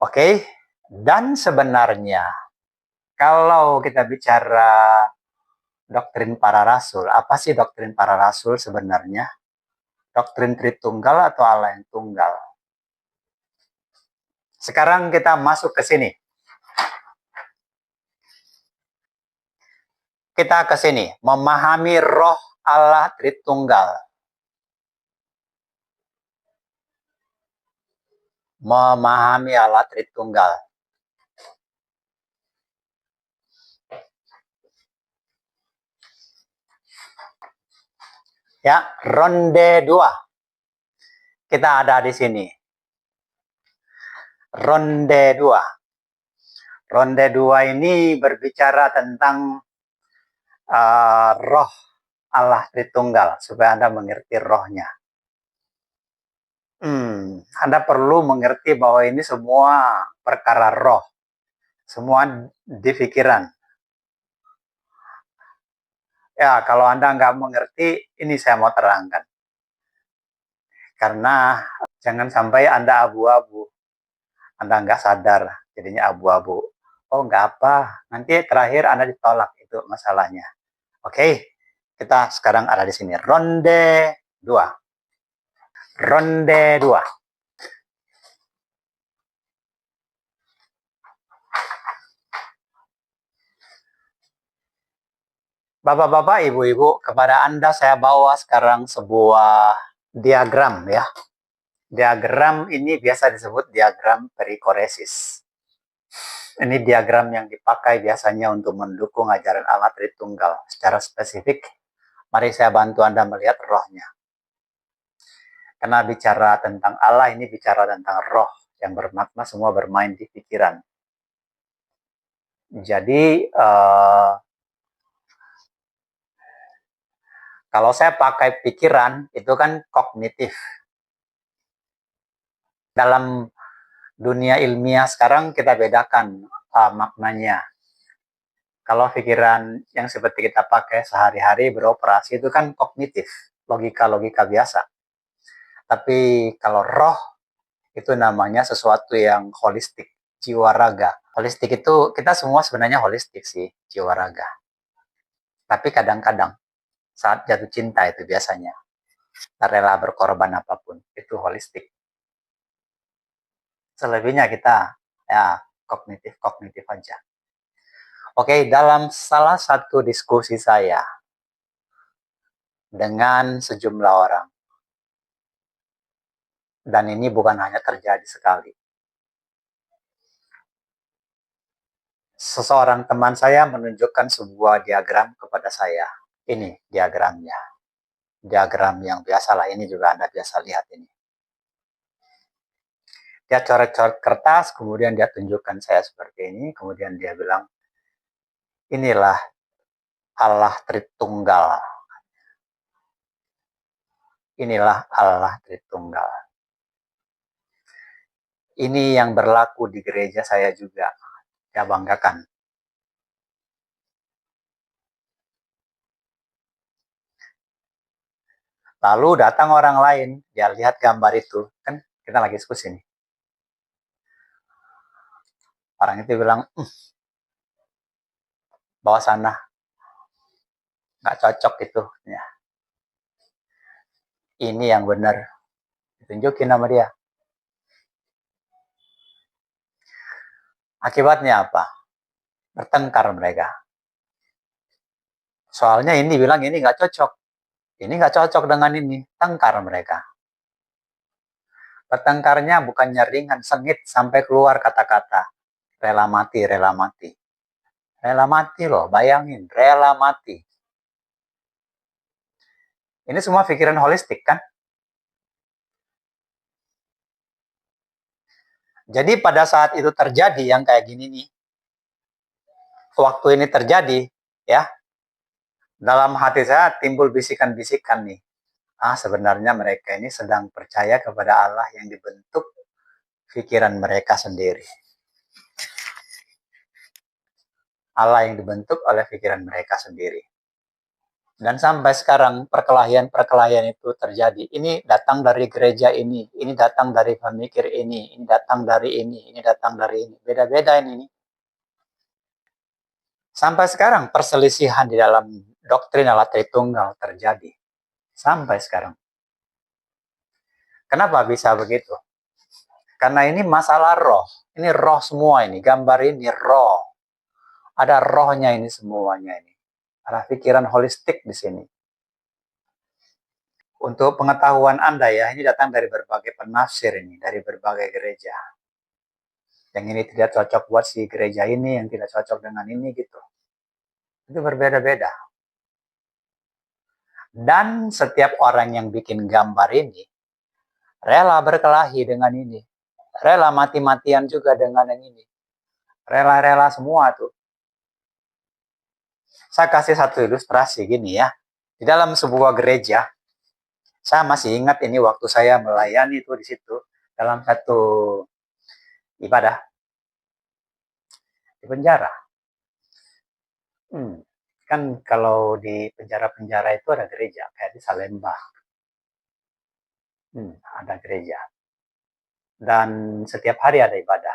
Oke, dan sebenarnya kalau kita bicara doktrin para rasul, apa sih doktrin para rasul sebenarnya? Doktrin Tritunggal atau Allah yang tunggal? Sekarang kita masuk ke sini. Kita ke sini, memahami roh Allah Tritunggal. Memahami Allah Tritunggal. Ya, ronde 2. Kita ada di sini. Ronde 2. Ronde 2 ini berbicara tentang roh Allah Tritunggal, supaya Anda mengerti rohnya. Anda perlu mengerti bahwa ini semua perkara roh, semua di pikiran. Ya, kalau Anda nggak mengerti, ini saya mau terangkan. Karena jangan sampai Anda abu-abu, Anda nggak sadar, jadinya abu-abu. Oh, nggak apa, nanti terakhir Anda ditolak, itu masalahnya. Oke, kita sekarang ada di sini. Ronde 2. Ronde 2. Bapak-bapak, ibu-ibu, kepada Anda saya bawa sekarang sebuah diagram ya. Diagram ini biasa disebut diagram perikoresis. Ini diagram yang dipakai biasanya untuk mendukung ajaran Allah Tritunggal. Secara spesifik, mari saya bantu Anda melihat rohnya. Karena bicara tentang Allah ini bicara tentang roh yang bermakna semua bermain di pikiran. Jadi kalau saya pakai pikiran itu kan kognitif. Dalam dunia ilmiah sekarang kita bedakan maknanya. Kalau pikiran yang seperti kita pakai sehari-hari beroperasi itu kan kognitif, logika-logika biasa. Tapi kalau roh itu namanya sesuatu yang holistik, jiwa raga. Holistik itu kita semua sebenarnya holistik sih, jiwa raga. Tapi kadang-kadang saat jatuh cinta itu biasanya rela berkorban apapun, itu holistik. Selebihnya kita ya kognitif aja. Oke, dalam salah satu diskusi saya dengan sejumlah orang, dan ini bukan hanya terjadi sekali. Seseorang teman saya menunjukkan sebuah diagram kepada saya. Ini diagramnya. Diagram yang biasalah, ini juga Anda biasa lihat ini. Dia coret-coret kertas, kemudian dia tunjukkan saya seperti ini, kemudian dia bilang, inilah Allah Tritunggal. Inilah Allah Tritunggal. Ini yang berlaku di gereja saya juga. Dia banggakan. Lalu datang orang lain, dia lihat gambar itu. Kan kita lagi diskusi nih. Orang itu bilang, bawa sana. Nggak cocok itu. Ya. Ini yang benar. Ditunjukin sama dia. Akibatnya apa? Bertengkar mereka. Soalnya ini bilang ini nggak cocok. Ini nggak cocok dengan ini. Tengkar mereka. Bertengkarnya bukannya ringan, sengit sampai keluar kata-kata. Rela mati, rela mati. Rela mati loh, bayangin. Rela mati. Ini semua pikiran holistik kan? Jadi pada saat itu terjadi yang kayak gini nih, waktu ini terjadi, ya, dalam hati saya timbul bisikan-bisikan nih. Sebenarnya mereka ini sedang percaya kepada Allah yang dibentuk pikiran mereka sendiri. Allah yang dibentuk oleh pikiran mereka sendiri. Dan sampai sekarang perkelahian-perkelahian itu terjadi. Ini datang dari gereja ini datang dari pemikir ini datang dari ini datang dari ini. Beda-beda ini. Sampai sekarang perselisihan di dalam doktrin Allah Tritunggal terjadi. Sampai sekarang. Kenapa bisa begitu? Karena ini masalah roh. Ini roh semua ini. Gambar ini roh. Ada rohnya ini semuanya ini. Ada pikiran holistik di sini. Untuk pengetahuan Anda ya, ini datang dari berbagai penafsir ini, dari berbagai gereja. Yang ini tidak cocok buat si gereja ini, yang tidak cocok dengan ini gitu. Itu berbeda-beda. Dan setiap orang yang bikin gambar ini, rela berkelahi dengan ini. Rela mati-matian juga dengan yang ini. Rela-rela semua tuh. Saya kasih satu ilustrasi gini ya. Di dalam sebuah gereja, saya masih ingat ini waktu saya melayani itu di situ. Dalam satu ibadah. Di penjara. Kan kalau di penjara-penjara itu ada gereja. Kayak di Salemba. Ada gereja. Dan setiap hari ada ibadah.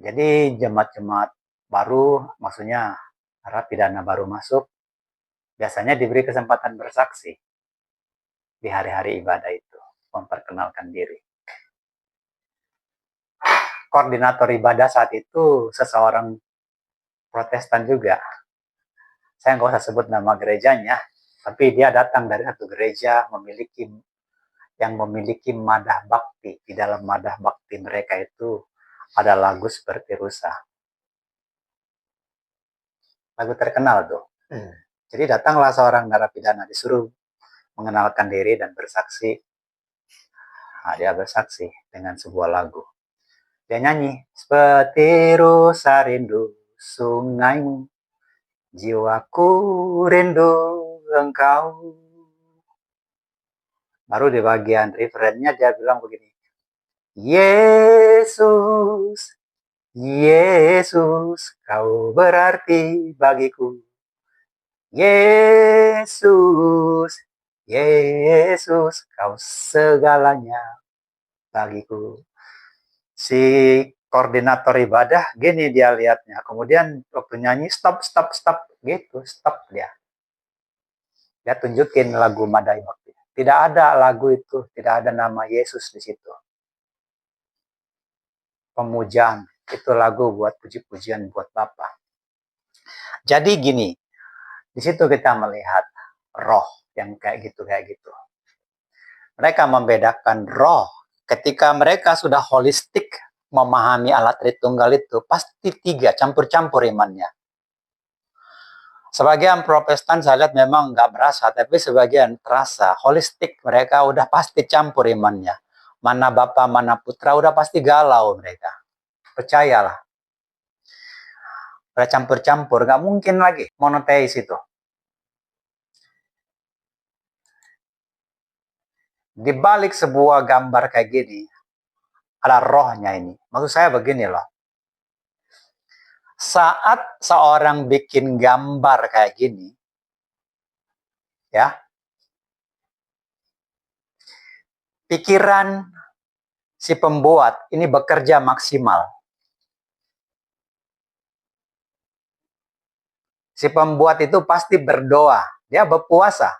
Jadi jemaat-jemaat baru, maksudnya narapidana baru masuk, biasanya diberi kesempatan bersaksi di hari-hari ibadah itu, memperkenalkan diri. Koordinator ibadah saat itu seseorang Protestan juga. Saya nggak usah sebut nama gerejanya, tapi dia datang dari satu gereja yang memiliki madah bakti. Di dalam madah bakti mereka itu ada lagu seperti Rusa. Lagu terkenal tuh. Jadi datanglah seorang narapidana disuruh mengenalkan diri dan bersaksi. Nah, dia bersaksi dengan sebuah lagu. Dia nyanyi, seperti rusa rindu sungaimu, jiwaku rindu engkau. Baru di bagian referennya dia bilang begini, Yesus, Yesus, kau berarti bagiku. Yesus, Yesus, kau segalanya bagiku. Si koordinator ibadah, gini dia lihatnya. Kemudian waktu nyanyi, stop, gitu, stop dia. Dia tunjukin lagu Madai Bakti. Tidak ada lagu itu, tidak ada nama Yesus di situ. Pemujaan, itu lagu buat puji-pujian buat Bapa. Jadi gini, di situ kita melihat roh yang kayak gitu. Mereka membedakan roh. Ketika mereka sudah holistik memahami Allah Tritunggal itu, pasti tiga, campur-campur imannya. Sebagian Protestan saya lihat memang nggak berasa, tapi sebagian terasa. Holistik mereka udah pasti campur imannya. Mana Bapa, mana Putra, udah pasti galau mereka. Percayalah. Udah campur-campur, nggak mungkin lagi monoteis itu. Di balik sebuah gambar kayak gini, ada rohnya ini. Maksud saya begini loh. Saat seorang bikin gambar kayak gini, ya, pikiran si pembuat ini bekerja maksimal. Si pembuat itu pasti berdoa, dia berpuasa.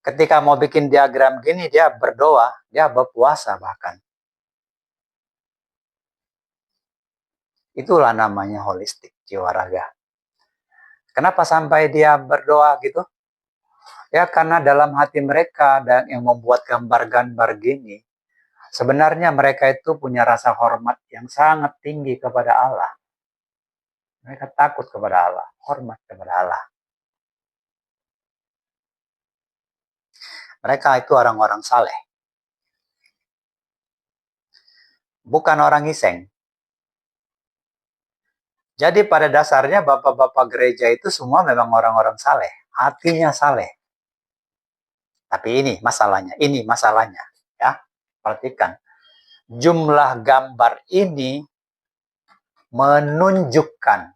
Ketika mau bikin diagram gini, dia berdoa, dia berpuasa bahkan. Itulah namanya holistik jiwa raga. Kenapa sampai dia berdoa gitu? Ya karena dalam hati mereka dan yang membuat gambar-gambar gini, sebenarnya mereka itu punya rasa hormat yang sangat tinggi kepada Allah. Mereka takut kepada Allah, hormat kepada Allah. Mereka itu orang-orang saleh. Bukan orang iseng. Jadi pada dasarnya bapak-bapak gereja itu semua memang orang-orang saleh. Hatinya saleh. Tapi ini masalahnya. Ya, perhatikan. Jumlah gambar ini menunjukkan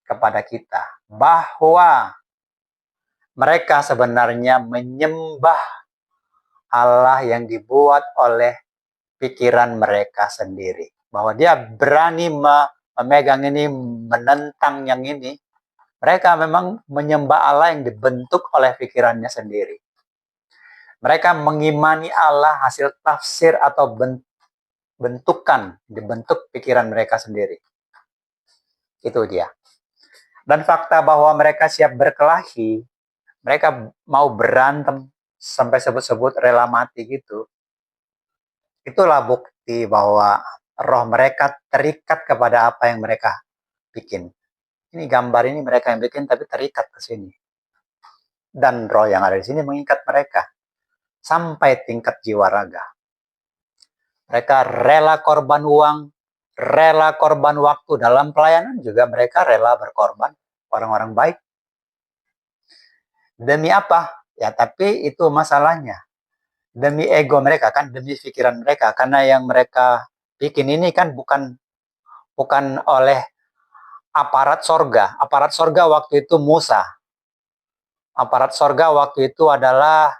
kepada kita bahwa mereka sebenarnya menyembah Allah yang dibuat oleh pikiran mereka sendiri. Bahwa dia berani memegang ini, menentang yang ini. Mereka memang menyembah Allah yang dibentuk oleh pikirannya sendiri. Mereka mengimani Allah hasil tafsir atau bentukan, dibentuk pikiran mereka sendiri. Itu dia. Dan fakta bahwa mereka siap berkelahi, mereka mau berantem sampai sebut-sebut rela mati gitu. Itulah bukti bahwa roh mereka terikat kepada apa yang mereka bikin. Ini gambar ini mereka yang bikin tapi terikat ke sini. Dan roh yang ada di sini mengikat mereka sampai tingkat jiwa raga. Mereka rela korban uang, rela korban waktu. Dalam pelayanan juga mereka rela berkorban. Orang-orang baik. Demi apa? Ya, tapi itu masalahnya. Demi ego mereka kan, demi pikiran mereka. Karena yang mereka bikin ini kan bukan oleh aparat sorga. Aparat sorga waktu itu Musa. Aparat sorga waktu itu adalah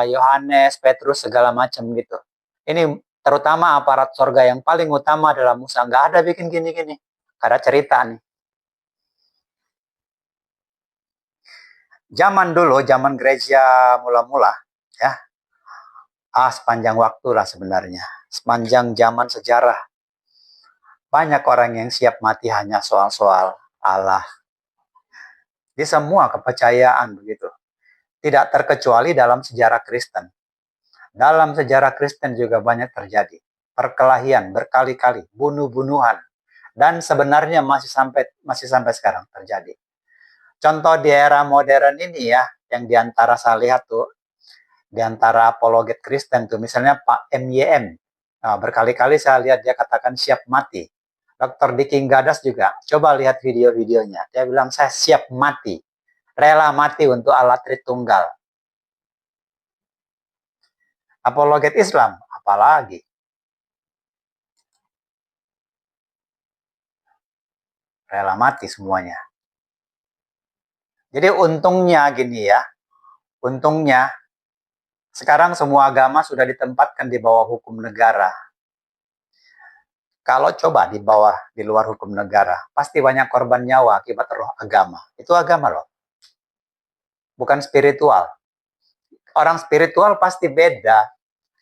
Yohanes, Petrus, segala macam gitu. Ini terutama aparat sorga yang paling utama adalah Musa. Nggak ada bikin gini-gini. Ada cerita nih. Zaman dulu, zaman gereja mula-mula, ya, sepanjang waktu lah sebenarnya. Sepanjang zaman sejarah. Banyak orang yang siap mati hanya soal-soal Allah. Di semua kepercayaan begitu. Tidak terkecuali dalam sejarah Kristen. Dalam sejarah Kristen juga banyak terjadi. Perkelahian berkali-kali, bunuh-bunuhan. Dan sebenarnya masih sampai sekarang terjadi. Contoh di era modern ini ya, yang diantara saya lihat tuh, diantara apologet Kristen tuh, misalnya Pak MYM. Nah, berkali-kali saya lihat dia katakan siap mati. Dr. Diki Gadas juga, coba lihat video-videonya. Dia bilang, saya siap mati. Rela mati untuk Allah Tritunggal. Apologet Islam, apalagi. Rela mati semuanya. Jadi untungnya gini ya, untungnya sekarang semua agama sudah ditempatkan di bawah hukum negara. Kalau coba di luar hukum negara, pasti banyak korban nyawa akibat roh agama. Itu agama loh, bukan spiritual. Orang spiritual pasti beda.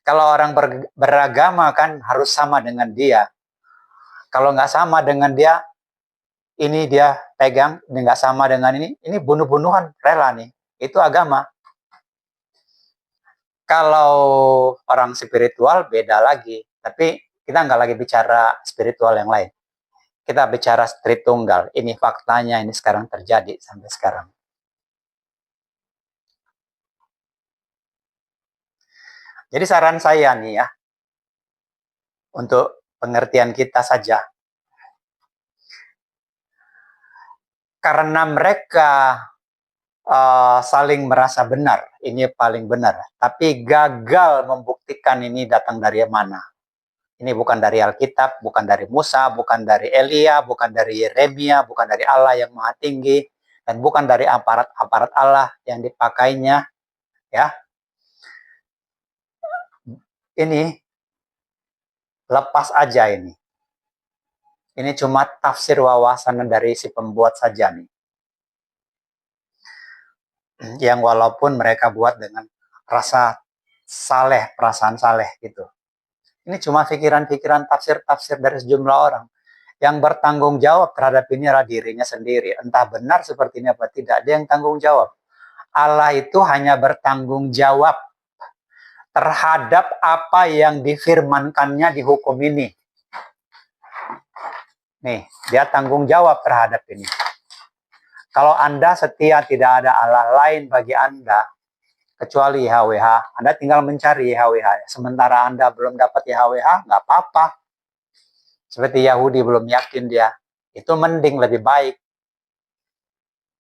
Kalau orang beragama kan harus sama dengan dia. Kalau nggak sama dengan dia, ini dia pegang, ini nggak sama dengan ini bunuh-bunuhan, rela nih. Itu agama. Kalau orang spiritual beda lagi. Tapi kita nggak lagi bicara spiritual yang lain. Kita bicara Tritunggal. Ini faktanya, ini sekarang terjadi sampai sekarang. Jadi saran saya nih ya, untuk pengertian kita saja. Karena mereka saling merasa benar, ini paling benar. Tapi gagal membuktikan ini datang dari mana. Ini bukan dari Alkitab, bukan dari Musa, bukan dari Elia, bukan dari Yeremia, bukan dari Allah yang Maha Tinggi, dan bukan dari aparat-aparat Allah yang dipakainya. Ya, ini lepas aja ini. Ini cuma tafsir wawasan dari si pembuat saja nih. Yang walaupun mereka buat dengan rasa saleh, perasaan saleh gitu. Ini cuma pikiran-pikiran tafsir-tafsir dari sejumlah orang. Yang bertanggung jawab terhadap ini adalah dirinya sendiri. Entah benar seperti ini apa tidak, dia yang tanggung jawab. Allah itu hanya bertanggung jawab terhadap apa yang difirmankannya di hukum ini. Nih, dia tanggung jawab terhadap ini. Kalau Anda setia tidak ada Allah lain bagi Anda, kecuali YHWH, Anda tinggal mencari YHWH. Sementara Anda belum dapat YHWH, nggak apa-apa. Seperti Yahudi belum yakin dia. Itu mending, lebih baik.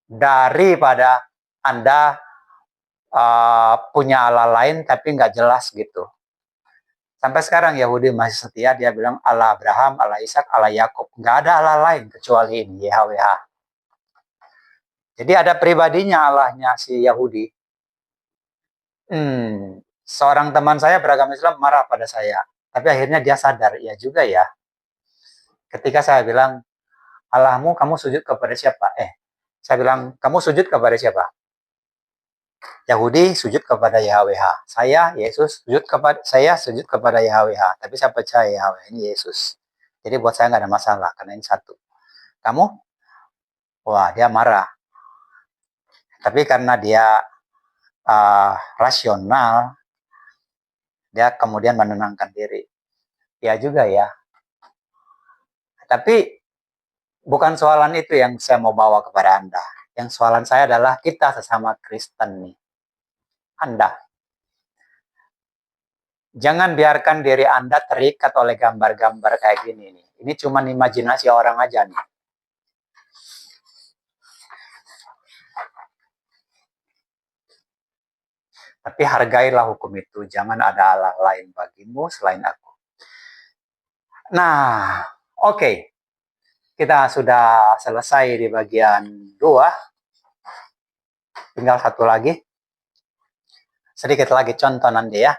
Daripada Anda punya Allah lain tapi nggak jelas gitu. Sampai sekarang Yahudi masih setia, dia bilang Allah Abraham, Allah Ishak, Allah Yakub. Nggak ada Allah lain kecuali ini, YHWH. Jadi ada pribadinya Allahnya si Yahudi. Seorang teman saya beragama Islam marah pada saya. Tapi akhirnya dia sadar, ya juga ya. Ketika saya bilang, Allahmu kamu sujud kepada siapa? Saya bilang, kamu sujud kepada siapa? Yahudi sujud kepada YHWH. Saya sujud kepada YHWH. Tapi saya percaya YHWH ini Yesus. Jadi buat saya nggak ada masalah, karena ini satu. Kamu? Wah, dia marah. Tapi karena dia rasional, dia kemudian menenangkan diri. Ya juga ya. Tapi bukan soalan itu yang saya mau bawa kepada Anda. Yang soalan saya adalah kita sesama Kristen nih. Anda. Jangan biarkan diri Anda terikat oleh gambar-gambar kayak gini nih. Ini cuma imajinasi orang aja nih. Tapi hargailah hukum itu. Jangan ada Allah lain bagimu selain aku. Nah, oke. Kita sudah selesai di bagian 2. Tinggal satu lagi. Sedikit lagi contoh nanti ya.